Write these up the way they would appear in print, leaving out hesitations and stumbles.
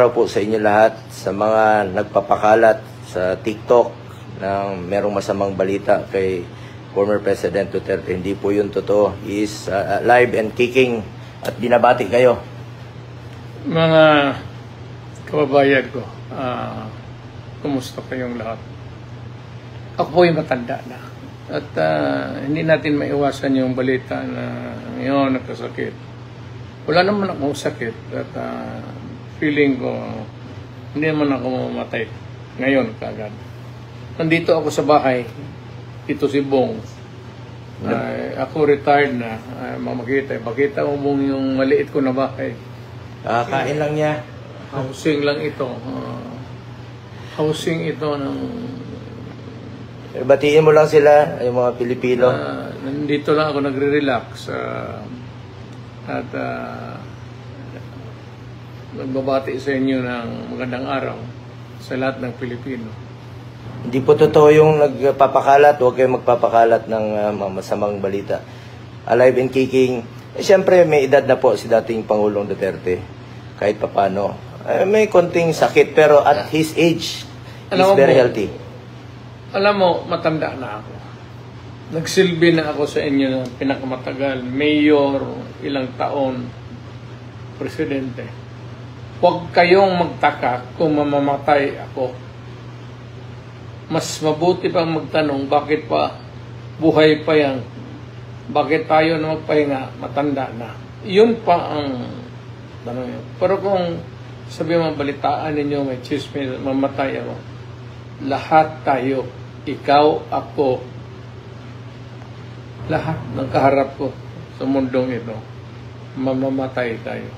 araw po sa inyo lahat, sa mga nagpapakalat sa TikTok ng merong masamang balita kay former President Duterte. Hindi po yun totoo. He is alive and kicking at binabati kayo. Mga kababayan ko, kumusta kayong lahat? Ako po yung matanda na. At hindi natin maiwasan yung balita na ngayon nagkasakit. Wala naman akong sakit. At feeling ko, hindi naman ako mamatay ngayon kagad. Nandito ako sa bahay. Ito si Bong. Ako retired na. Mamakita. Bakita mo Bong yung maliit ko na bahay. Kain lang niya. Housing lang ito. Housing ito ng... Batiin mo lang sila, yung mga Pilipino. Nandito lang ako nagre-relax. At nagbabati sa inyo ng magandang araw sa lahat ng Pilipino. Hindi po totoo yung nagpapakalat. Huwag kayong magpapakalat ng masamang balita. Alive and kicking. Siyempre, may edad na po si dating Pangulong Duterte. Kahit papano. May konting sakit, pero at his age, he's very healthy. Alam mo, matanda na ako. Nagsilbi na ako sa inyo ng pinakamatagal. Mayor, ilang taon, presidente. Huwag kayong magtaka kung mamamatay ako. Mas mabuti pang magtanong, bakit pa buhay pa yan? Bakit tayo na magpahinga, matanda na? Yun pa ang tanong yun. Pero kung sabi mo, balitaan ninyo, may chismis, mamatay ako. Lahat tayo, ikaw, ako, lahat ng kaharap ko sa mundong ito, mamamatay tayo.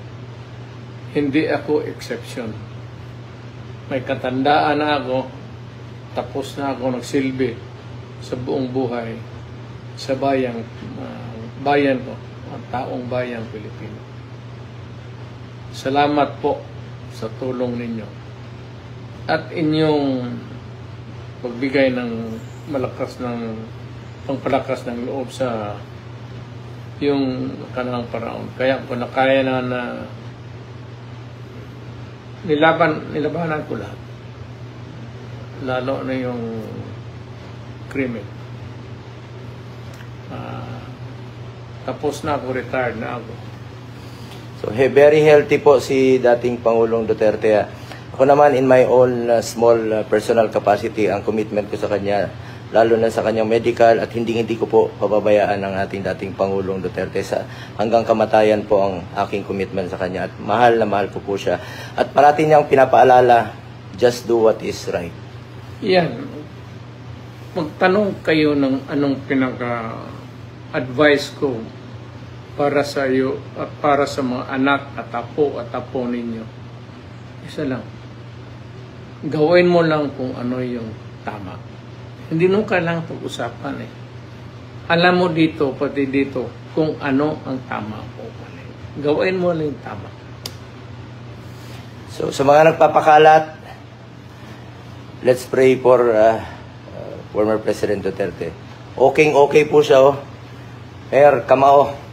Hindi ako exception. May katandaan na ako, tapos na ako nagsilbi sa buong buhay sa bayan ko, ang taong bayang Pilipino. Salamat po sa tulong ninyo at inyong pagbigay ng malakas ng pangpalakas ng loob sa yung kanang paraon. Kaya kung nakaya na nilabanan ko lahat. Lalo na yung krimen. Tapos na ako, retired na ako. So, very healthy po si dating Pangulong Duterte. Ako naman, in my own small personal capacity, ang commitment ko sa kanya, lalo na sa kanyang medical, at hindi ko po pababayaan ang ating dating Pangulong Duterte. Hanggang kamatayan po ang aking commitment sa kanya. At mahal na mahal ko po siya. At parati niyang pinapaalala, just do what is right. Yan. Magtanong kayo ng anong pinaka-advice ko para sa iyo at para sa mga anak at apo ninyo. Isa lang. Gawin mo lang kung ano yung tama. Hindi nung kailangang pag-usapan eh. Alam mo dito, pati dito, kung ano ang tama o mali. Gawin mo lang yung tama. So, sa mga nagpapakalat, let's pray for former President Duterte. Okay po siya, oh. Kamao.